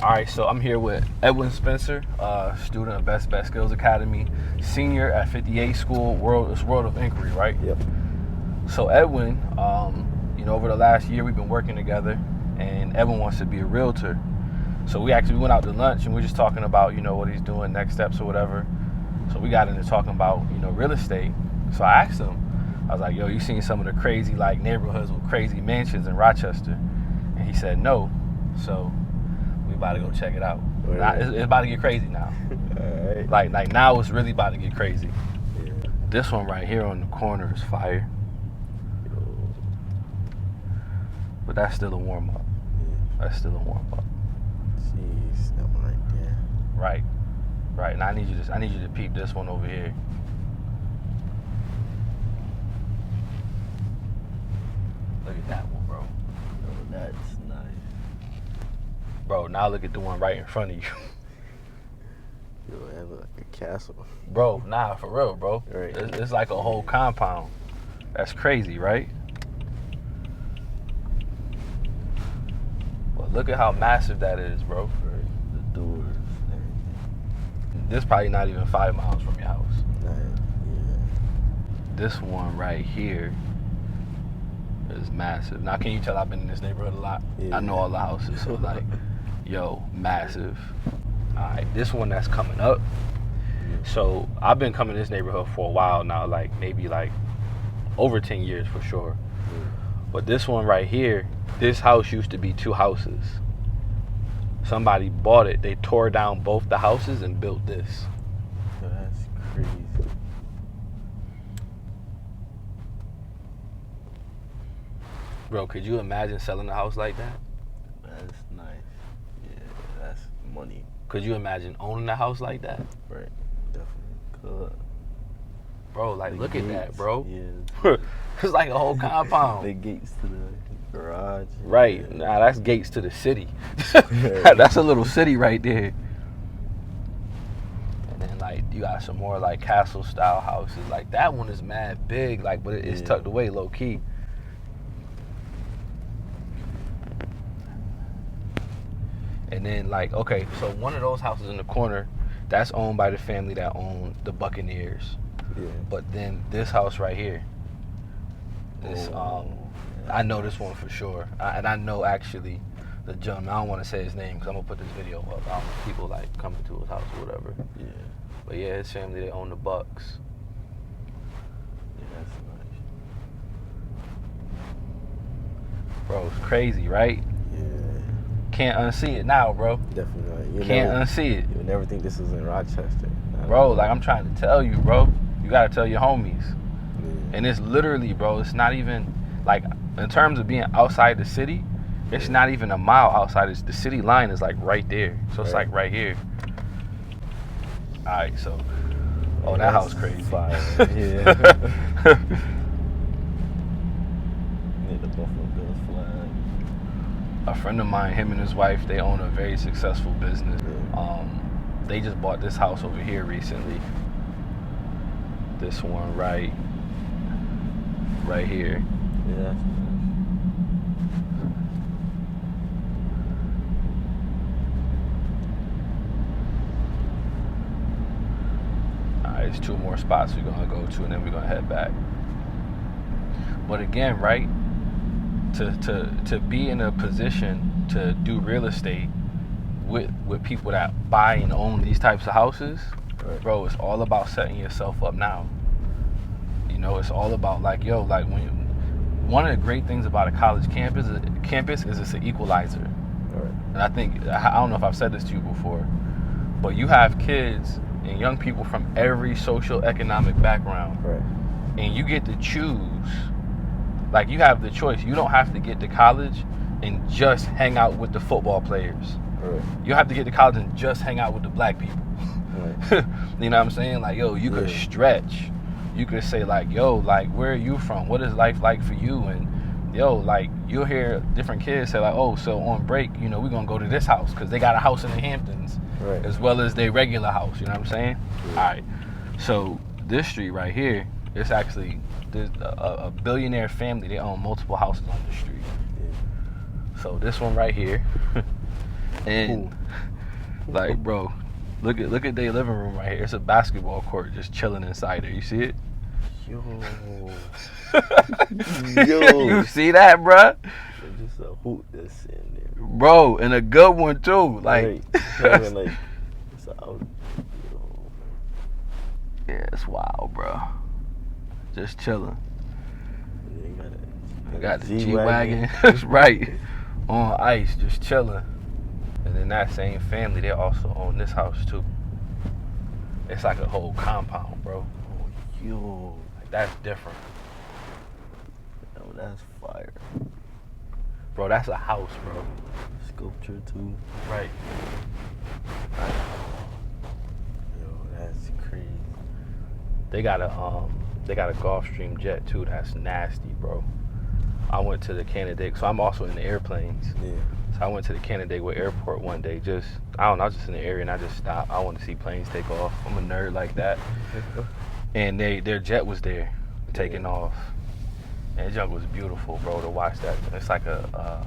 All right, so I'm here with Edwin Spencer, student of Best Skills Academy, senior at 58 School, World of Inquiry, right? Yep. So Edwin, over the last year we've been working together, and Edwin wants to be a realtor. So we went out to lunch and we were just talking about, what he's doing, next steps or whatever. So we got into talking about, real estate. So I asked him, I was like, yo, you seen some of the crazy neighborhoods with crazy mansions in Rochester? And he said no. So we about to go check it out. Right. It's about to get crazy now. All right. Like now it's really about to get crazy. Yeah. This one right here on the corner is fire. But that's still a warm up. That's still a warm up. Jeez, that one right there. Right. Now I need you to peep this one over here. Look at that one, bro. Oh, that's nice. Bro, now look at the one right in front of you. Yo, I have like a castle. Bro, nah, for real, bro. Right. It's like a whole compound. That's crazy, right? But look at how massive that is, bro. Right. The doors and everything. This probably not even 5 miles from your house. Nice. This one right here is massive. Now, can you tell I've been in this neighborhood a lot? Yeah. I know all the houses, so like, yo, massive. All right, this one that's coming up. So I've been coming to this neighborhood for a while now, maybe over 10 years for sure. Yeah. But this one right here, this house used to be 2 houses. Somebody bought it. They tore down both the houses and built this. Yo, that's crazy. Bro, could you imagine selling a house like that? That's nice. Yeah, that's money. Could you imagine owning a house like that? Right. Definitely could. Bro, The look at that, gates, bro. Yeah. It's like a whole compound. The gates to the garage. Right. Yeah. Nah, that's gates to the city. That's a little city right there. And then you got some more castle style houses. That one is mad big, but it's tucked away low key. And then okay, so one of those houses in the corner, that's owned by the family that owned the Buccaneers. Yeah. But then this house right here, I know this one for sure, and I know actually the gentleman. I don't want to say his name because I'm gonna put this video up. I don't want people coming to his house or whatever. Yeah. But yeah, his family, they own the Bucks. Yeah, that's nice. Bro, it's crazy, right? Yeah. Can't unsee it now, bro. Definitely not. Can't unsee it, You would never think this is in Rochester. bro. I'm trying to tell you, bro. You gotta tell your homies. Yeah. And it's literally, bro. It's not even in terms of being outside the city. It's not even a mile outside. The city line is right there. So it's right here. All right, so that house crazy. Fire. Yeah. Need the Buffalo Bills flag. A friend of mine, him and his wife, they own a very successful business. Yeah. They just bought this house over here recently. This one right here. Yeah, that's nice. There's 2 more spots we're gonna go to, and then we're gonna head back. But again, right, to be in a position to do real estate with people that buy and own these types of houses, Right. bro, it's all about setting yourself up now. It's all about one of the great things about a college campus is it's an equalizer. All right. And I don't know if I've said this to you before, but you have kids and young people from every social economic background, Right. and you get to choose. You have the choice. You don't have to get to college and just hang out with the football players. Right. You have to get to college and just hang out with the black people. Right. You know what I'm saying? You could stretch. You could say where are you from? What is life like for you? And you'll hear different kids say oh, so on break, we're gonna go to this house because they got a house in the Hamptons, Right. as well as their regular house. You know what I'm saying? Yeah. All right. So this street right here, it's actually there's a billionaire family. They own multiple houses on the street. Yeah. So this one right here, And like, bro, look at their living room right here. It's a basketball court just chilling inside there. You see it? Yo. You see that, bro? It's just a hoot that's in there. Bro, and a good one too. Like, Having like it's out. yeah, it's wild, bro. Just chilling. You got the G-Wagon. That's right. On ice, just chilling. And then that same family, they also own this house too. It's like a whole compound, bro. Oh, yo. Like, that's different. Yo, that's fire. Bro, that's a house, bro. Sculpture too. Right. Yo, that's crazy. They got a Gulfstream jet too. That's nasty, bro. I went to the Canandaigua, so I'm also in the airplanes. Yeah. So I went to the Canandaigua airport one day. I was just in the area and I just stopped. I want to see planes take off. I'm a nerd like that. And their jet was there, taking off. And the junk was beautiful, bro, to watch that. It's like I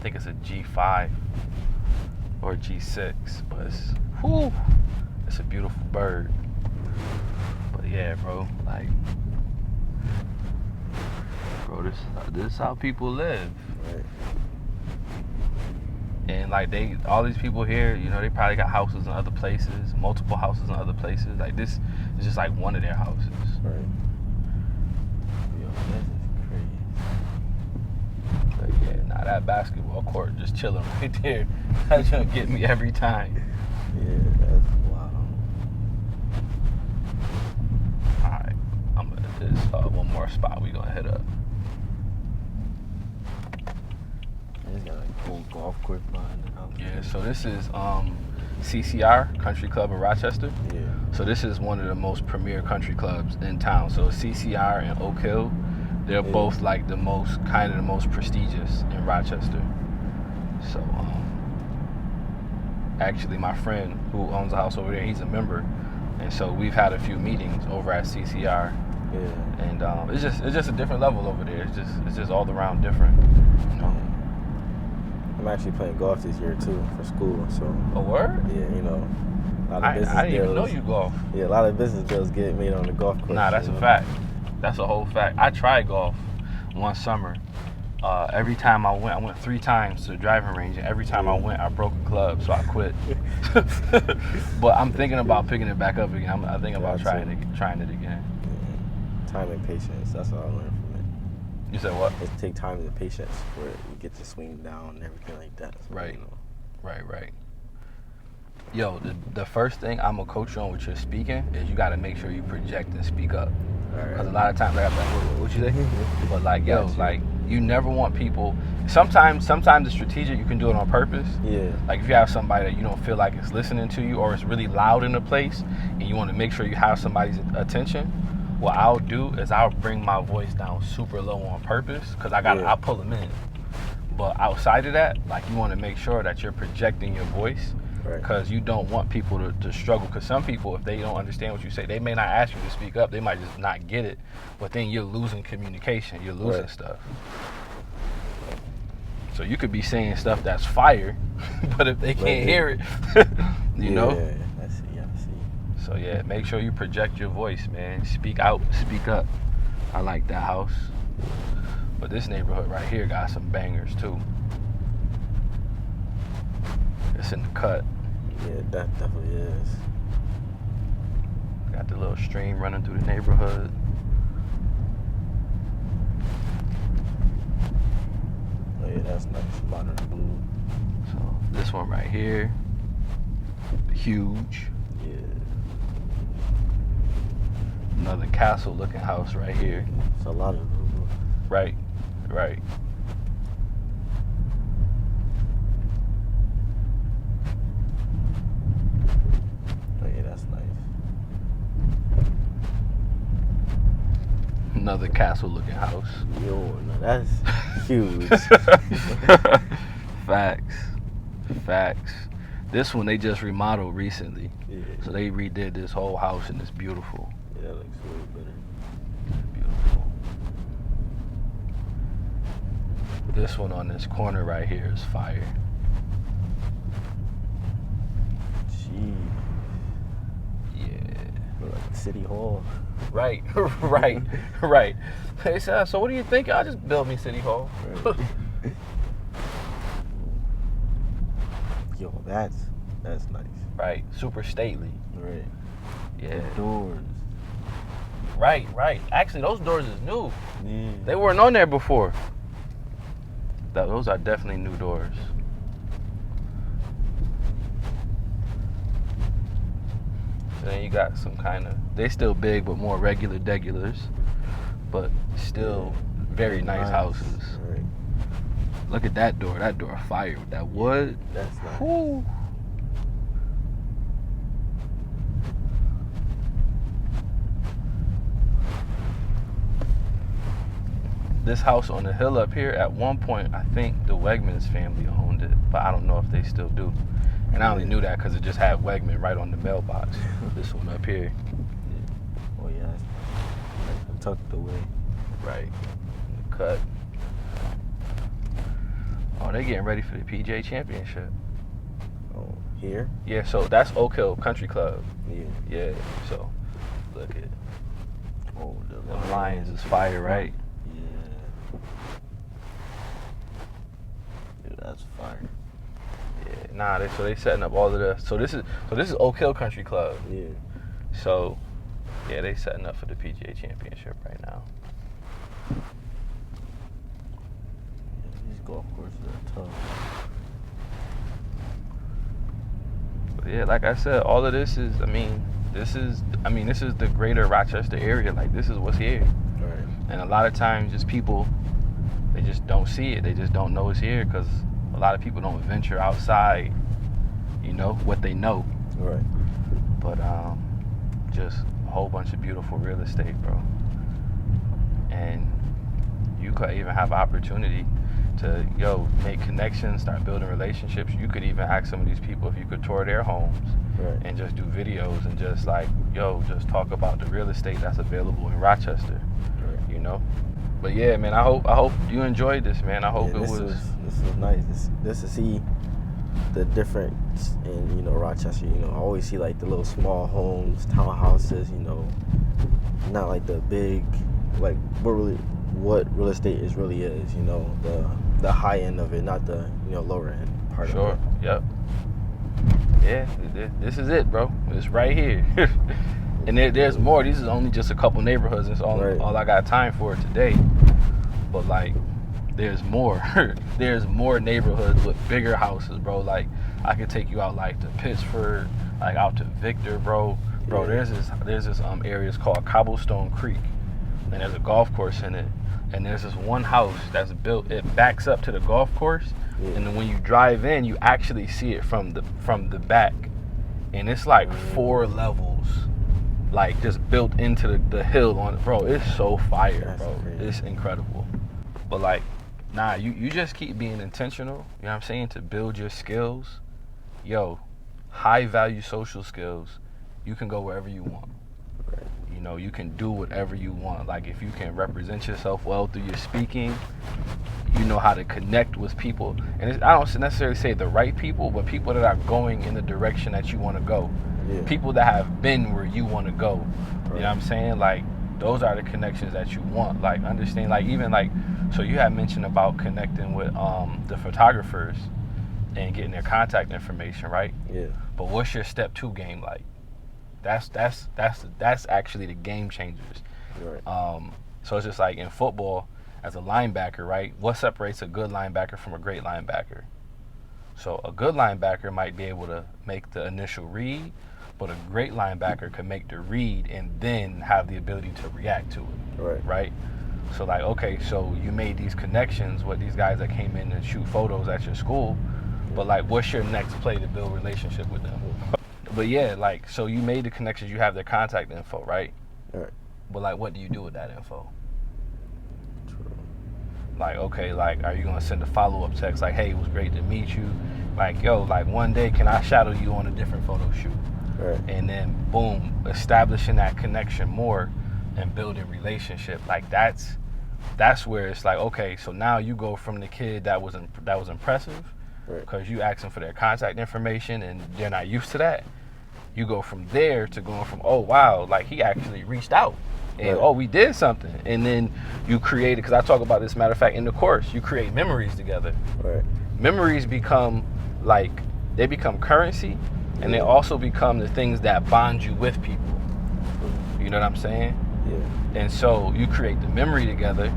think it's a G5 or a G6, but it's a beautiful bird. But yeah, bro, like, bro, this is how people live. Right. And like all these people here, you know, they probably got houses in other places, multiple houses in other places. Like this is just like one of their houses. Right. Yo, that is crazy. But yeah, nah, that basketball court just chilling right there. That's gonna get me every time. Yeah, that's wild. Alright, there's one more spot we gonna hit up. It's got like a whole golf course behind the house. Yeah, so this is CCR, Country Club of Rochester. Yeah. So this is one of the most premier country clubs in town. So CCR and Oak Hill, they're both like the most prestigious in Rochester. So actually my friend who owns a house over there, he's a member. And so we've had a few meetings over at CCR. Yeah. And it's just a different level over there. It's just all around different. You know. I'm actually playing golf this year too for school. So. A word? Yeah, you know. I didn't even know you golf. Yeah, a lot of business deals get made on the golf course. Nah, that's a fact. That's a whole fact. I tried golf one summer. Every time I went 3 times to the driving range, and every time I went, I broke a club, so I quit. But I'm thinking about picking it back up again. I'm thinking about trying it again. Yeah. Time and patience. That's what I learned from it. You said what? It's take time and patience where you get to swing down and everything like that. So, Right. You know. Right. Yo, the first thing I'm gonna coach you on with your speaking is you gotta make sure you project and speak up. Because a lot of times I got like, what you say? But like, yo, like, you never want people. Sometimes it's strategic. You can do it on purpose. Yeah. Like if you have somebody that you don't feel like is listening to you, or it's really loud in a place, and you want to make sure you have somebody's attention. What I'll do is I'll bring my voice down super low on purpose, because I'll pull them in. But outside of that, like, you want to make sure that you're projecting your voice. Because you don't want people to struggle. Because some people, if they don't understand what you say, they may not ask you to speak up. They might just not get it. But then you're losing communication. You're losing stuff. So you could be saying stuff that's fire, but if they can't hear it, you know? Yeah, I see. So yeah, make sure you project your voice, man. Speak out, speak up. I like that house. But this neighborhood right here got some bangers too. It's in the cut. Yeah, that definitely is. Got the little stream running through the neighborhood. Oh yeah, that's nice. Modern blue. So this one right here, huge. Yeah. Another castle-looking house right here. It's a lot of blue. Right. Another castle-looking house. Yo, no, that's huge. Facts. This one they just remodeled recently. Yeah. So they redid this whole house and it's beautiful. Yeah, that looks way better. It's beautiful. This one on this corner right here is fire. Yeah. Look like a city hall. Right, right, right. They said, so what do you think? I'll just build me City Hall. Right. Yo, that's nice. Right, super stately. Right. Yeah. The doors. Right, right. Actually, those doors is new. Yeah. They weren't on there before. Those are definitely new doors. Then you got some kind of, they still big, but more regulars, but still very nice houses. Right. Look at that door. That door fire with that wood. That's nice. Whew. This house on the hill up here, at one point, I think the Wegmans family owned it, but I don't know if they still do. And I only knew that because it just had Wegman right on the mailbox. This one up here. Yeah. Oh yeah, that's tucked away. Right. Cut. Oh, they getting ready for the PGA Championship. Oh, here? Yeah, so that's Oak Hill Country Club. Yeah. Yeah, so look at Oh, the Lions is fire, right? Yeah. Dude, that's fire. Yeah, nah, they setting up all of the so this is Oak Hill Country Club. Yeah. So yeah, they setting up for the PGA Championship right now. These golf courses are tough. But yeah, like I said, all of this is this is the greater Rochester area. Like, this is what's here. Right. And a lot of times just people, they just don't see it. They just don't know it's here because a lot of people don't venture outside, what they know. Right. But just a whole bunch of beautiful real estate, bro. And you could even have opportunity to make connections, start building relationships. You could even ask some of these people if you could tour their homes. Right. And just do videos and just just talk about the real estate that's available in Rochester. Right. But yeah, man, I hope you enjoyed this, man. I hope this was nice. This to see the difference in Rochester. I always see like the little small homes, townhouses. Not like the big, like what real estate really is. The high end of it, not the lower end part of it. Sure. Yep. Yeah, this is it, bro. It's right here. And there's more. These is only just a couple neighborhoods. It's all I got time for today. But like, there's more. There's more neighborhoods with bigger houses, bro. Like, I could take you out like to Pittsford, like out to Victor, bro. Bro, Yeah. there's this areas called Cobblestone Creek, and there's a golf course in it. And there's this one house that's built. It backs up to the golf course. Yeah. And then when you drive in, you actually see it from the back, and it's like 4 levels, like just built into the hill on it, bro. It's so fire, That's bro. crazy. It's incredible. But like, nah, you just keep being intentional. You know what I'm saying? To build your skills, high value social skills. You can go wherever you want. Right. You can do whatever you want. Like, if you can represent yourself well through your speaking, you know how to connect with people. And I don't necessarily say the right people, but people that are going in the direction that you want to go. Yeah. People that have been where you want to go. Right. You know what I'm saying? Like, those are the connections that you want. Like, understand, like, even like, so you had mentioned about connecting with the photographers and getting their contact information, right? Yeah. But what's your step 2 game like? That's actually the game changers. Right. So it's just like in football, as a linebacker, right? What separates a good linebacker from a great linebacker? So a good linebacker might be able to make the initial read, but a great linebacker can make the read and then have the ability to react to it. Right. Right? So like, okay, so you made these connections with these guys that came in and shoot photos at your school, but like, what's your next play to build a relationship with them? But yeah, like, so you made the connections, you have their contact info, right? Right. But like, what do you do with that info? True. Like, okay, like, are you gonna send a follow-up text like, hey, it was great to meet you, like, yo, like, one day can I shadow you on a different photo shoot? Right. And then boom, establishing that connection more and building relationship. Like, that's where it's like, okay, so now you go from the kid that was impressive, Right. because you ask them for their contact information and they're not used to that, you go from there to going from, oh wow, like he actually reached out, and Right. oh, we did something, and then you create, because I talk about this, matter of fact, in the course, you create memories together. Right. Memories become like, they become currency, and they Yeah. also become the things that bond you with people. You know what I'm saying? Yeah. And so you create the memory together,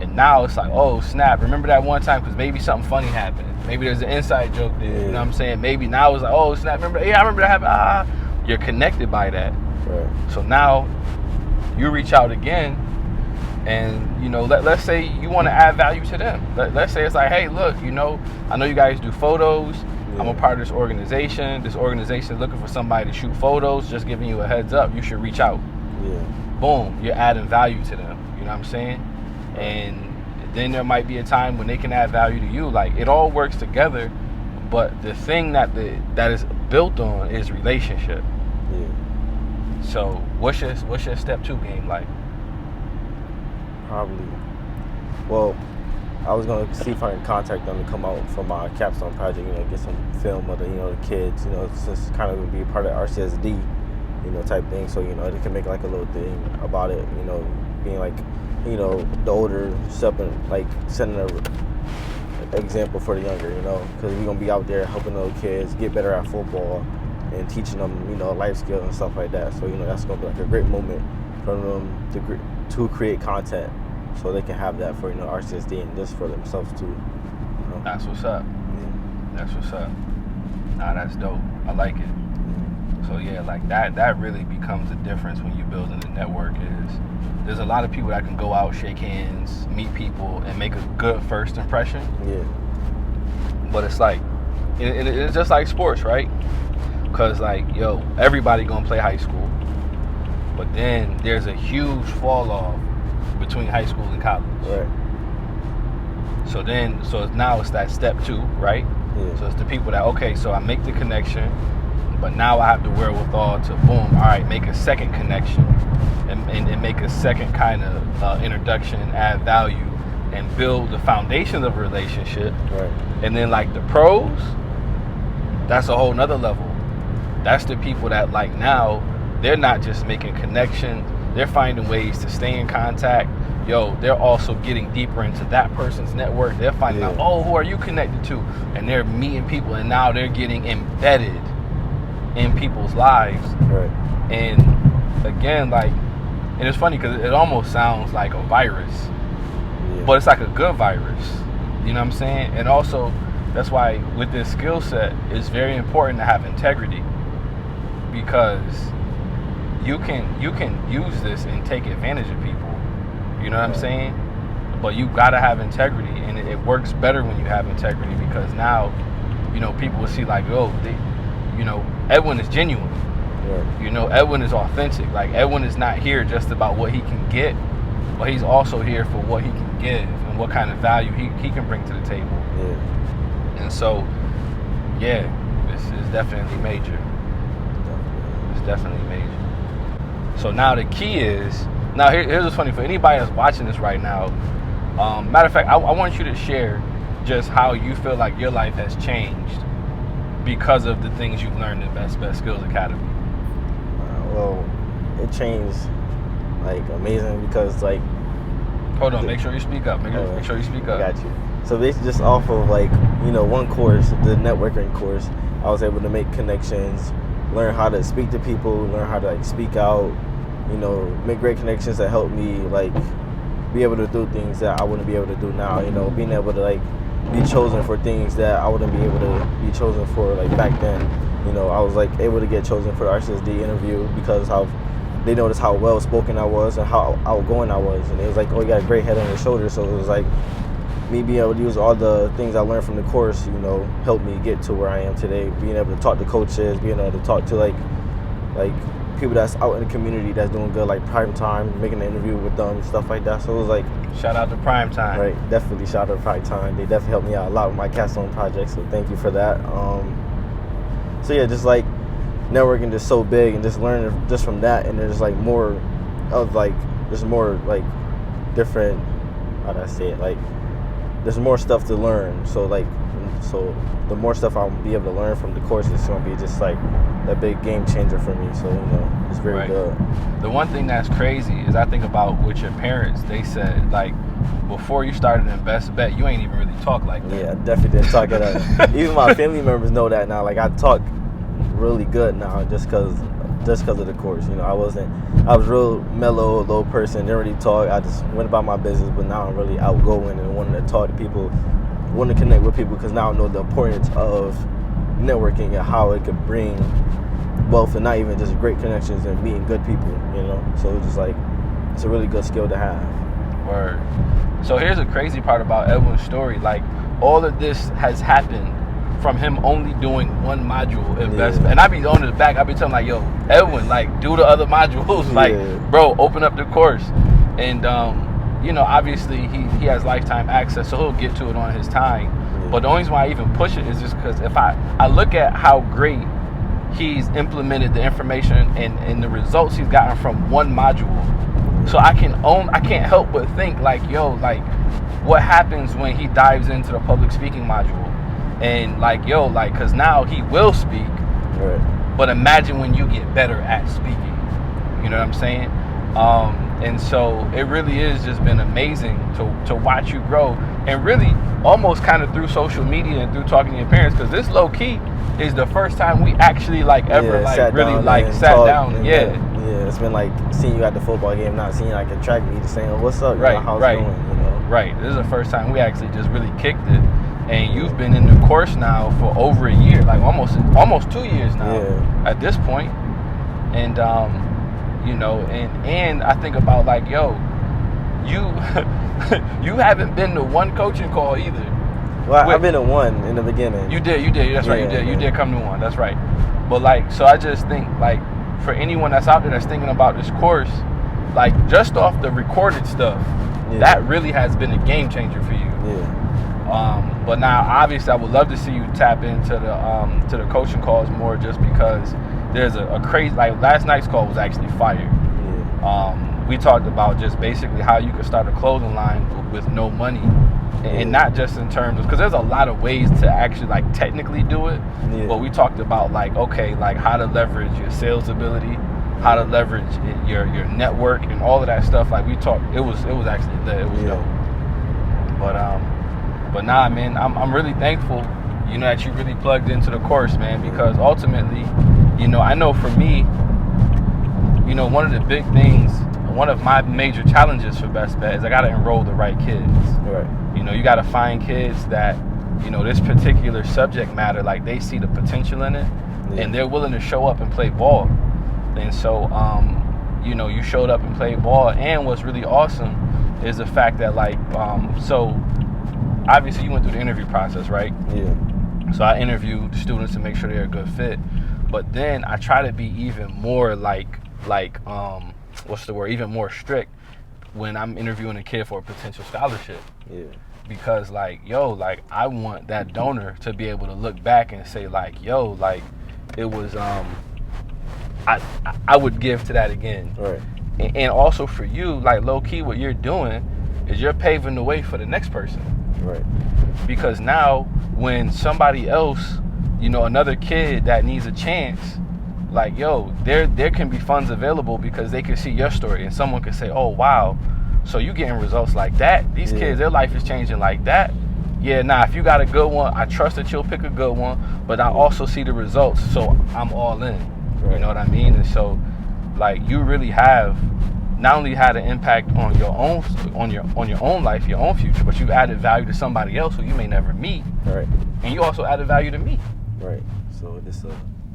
and now it's like, oh snap, remember that one time, because maybe something funny happened. Maybe there's an inside joke there. You know what I'm saying? Maybe now it's like, oh snap, remember? Yeah, I remember that happened. You're connected by that. Right. So now you reach out again, and you know, let's say you want to add value to them. Let's say it's like, hey, look, you know, I know you guys do photos. Yeah. I'm a part of this organization. This organization is looking for somebody to shoot photos. Just giving you a heads up, you should reach out. Yeah. Boom, you're adding value to them. You know what I'm saying? And then there might be a time when they can add value to you. Like, it all works together, but the thing that is built on is relationship. Yeah. So what's your step 2 game like? Probably. Well, I was gonna see if I can contact them to come out for my capstone project. You know, get some film of the the kids. You know, it's just kind of be a part of RCSD. You know, type thing. So they can make like a little thing about it. You know, being like, the older stepping, like setting an example for the younger. You know, because we're gonna be out there helping those kids get better at football and teaching them, life skills and stuff like that. So that's gonna be like a great moment for them to create content, so they can have that for RCSD and just for themselves too. That's what's up. Yeah. That's what's up. Nah, that's dope. I like it. So yeah, like that really becomes the difference when you're building a network. Is there's a lot of people that can go out, shake hands, meet people, and make a good first impression. Yeah. But it's like, it's just like sports, right? Because like, everybody gonna play high school, but then there's a huge fall off between high school and college. Right. So now it's that step 2, right? Yeah. So it's the people that, okay, so I make the connection, but now I have the wherewithal to, boom, all right, make a second connection and make a second kind of introduction, add value, and build the foundation of a relationship. Right. And then like the pros, that's a whole nother level. That's the people that like now, they're not just making connections, they're finding ways to stay in contact. They're also getting deeper into that person's network. They're finding out, oh, who are you connected to? And they're meeting people, and now they're getting embedded in people's lives. Right. And again, like, and it's funny because it almost sounds like a virus, but it's like a good virus. You know what I'm saying? And also, that's why with this skill set, it's very important to have integrity, because you can use this and take advantage of people. You know what I'm saying? But you gotta have integrity, and it works better when you have integrity, because now, people will see like, Edwin is genuine. Right. Edwin is authentic. Like, Edwin is not here just about what he can get, but he's also here for what he can give and what kind of value he can bring to the table. Yeah. And so, yeah, this is definitely major. It's definitely major. So now the key is, here's what's funny for anybody that's watching this right now. Matter of fact, I want you to share just how you feel like your life has changed because of the things you've learned in Best Skills Academy. Well, it changed like amazing, because like. Hold on, make sure you speak up. Make sure you speak up. Got you. So basically, just off of like one course, the networking course, I was able to make connections, learn how to speak to people, learn how to like speak out, make great connections that help me like be able to do things that I wouldn't be able to do now. Being able to like be chosen for things that I wouldn't be able to be chosen for like back then. I was like able to get chosen for the RCSD interview because how they noticed how well spoken I was and how outgoing I was, and it was like, oh, you got a great head on your shoulders. So it was like me being able to use all the things I learned from the course, helped me get to where I am today. Being able to talk to coaches, being able to talk to like people that's out in the community that's doing good, like Prime Time, making an interview with them, stuff like that. So it was like, shout out to Prime Time. Right, definitely shout out to Prime Time. They definitely helped me out a lot with my capstone project, so thank you for that. So yeah, just like networking just so big, and just learning just from that, and there's like more of like, there's more like different, how do I say it, like there's more stuff to learn. So like So the more stuff I'll be able to learn from the course, it's gonna be just like a big game changer for me. So it's very Right. good. The one thing that's crazy is I think about with your parents. They said like before you started in Best Bet, you ain't even really talk like that. Yeah, I definitely didn't talk it. Even my family members know that now. Like I talk really good now just because of the course. I was real mellow, low person, didn't really talk. I just went about my business, but now I'm really outgoing and wanting to talk to people, wanting to connect with people because now I know the importance of networking and how it could bring wealth and not even just great connections and meeting good people, So it's just like, it's a really good skill to have. Word. So here's the crazy part about Edwin's story. Like all of this has happened from him only doing one module in Best Bet. And I be on his back, I be telling like, yo, Edwin, like do the other modules. Like, bro, open up the course. And obviously he has lifetime access, so he'll get to it on his time. But the only reason why I even push it is just because if I look at how great he's implemented the information and the results he's gotten from one module. So I can't help but think like, yo, like what happens when he dives into the public speaking module? And like, yo, like, cause now he will speak, right. But imagine when you get better at speaking, you know what I'm saying? And so it really is just been amazing to watch you grow and really almost kind of through social media and through talking to your parents, cause this low key is the first time we actually like ever like really like sat down. Yeah, it's been like seeing you at the football game, not seeing you like a track meet, just saying, oh, what's up? Right, how's right, it going? Right. This is the first time we actually just really kicked it. And you've been in the course now for over a year, like almost 2 years now at this point. And and I think about like, yo, you you haven't been to one coaching call either. Well, I've been to one in the beginning. You did. That's right. You did come to one. That's right. But like, so I just think like for anyone that's out there that's thinking about this course, like just off the recorded stuff, that really has been a game changer for you. But now, obviously, I would love to see you tap into the coaching calls more, just because there's a crazy, like last night's call was actually fire. We talked about just basically how you could start a clothing line with no money, and not just in terms of, because there's a lot of ways to actually like technically do it. But we talked about like, okay, like how to leverage your sales ability, how to leverage your network and all of that stuff. Like we talked, it was actually lit. It was dope. But nah, man, I'm really thankful, that you really plugged into the course, man, because ultimately, I know for me, one of the big things, one of my major challenges for Best Bet is I got to enroll the right kids. Right. You got to find kids that, this particular subject matter, like they see the potential in it and they're willing to show up and play ball. And so, you showed up and played ball. And what's really awesome is the fact that like, so obviously you went through the interview process, right? Yeah. So I interviewed students to make sure they're a good fit. But then I try to be even more even more strict when I'm interviewing a kid for a potential scholarship. Yeah. Because like, yo, like I want that donor to be able to look back and say like, yo, like it was I would give to that again. Right. And also for you, like low key, what you're doing is you're paving the way for the next person. Right. Because now when somebody else, another kid that needs a chance, like, yo, there can be funds available because they can see your story and someone can say, oh, wow, so you getting results like that. These kids, their life is changing like that. Yeah, nah, if you got a good one, I trust that you'll pick a good one, but I also see the results, so I'm all in. Right. You know what I mean? And so, like, you really have not only had an impact on your own life, your own future, but you added value to somebody else who you may never meet. Right. And you also added value to me. Right. So this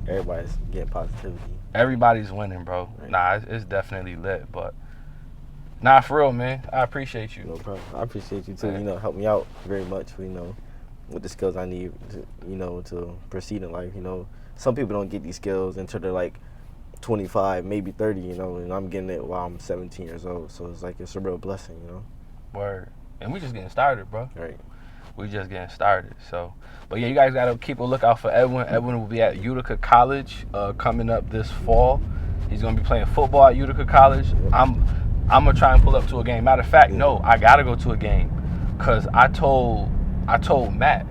everybody's getting positivity. Everybody's winning, bro. Right. Nah, it's definitely lit, but nah, for real, man. I appreciate you. No problem. I appreciate you too. Man. Help me out very much. With the skills I need to, to proceed in life. Some people don't get these skills until they're like 25, maybe 30, and I'm getting it while I'm 17 years old. So it's like, it's a real blessing, Word. And we just getting started, bro. Right. We just getting started. So, but yeah, you guys got to keep a lookout for Edwin. Edwin will be at Utica College coming up this fall. He's going to be playing football at Utica College. Yep. I'm going to try and pull up to a game. Matter of fact, no, I got to go to a game because I told Matt,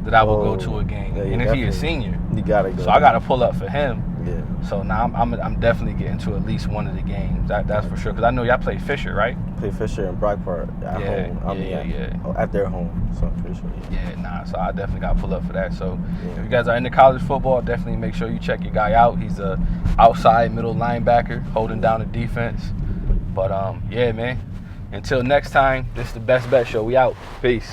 that I will go to a game, Yeah, and if he a definitely. senior, You gotta go. so I gotta pull up for him. Yeah. So now I'm definitely getting to at least one of the games. That's for sure. Because I know y'all play Fisher, right? Play Fisher and Brockport at Yeah, home. At their home. So I'm pretty sure. Yeah, nah. So I definitely got to pull up for that. So Yeah. if you guys are into college football, definitely make sure you check your guy out. He's a outside middle linebacker holding down the defense. But yeah, man. Until next time, this is the Best Bet Show. We out. Peace.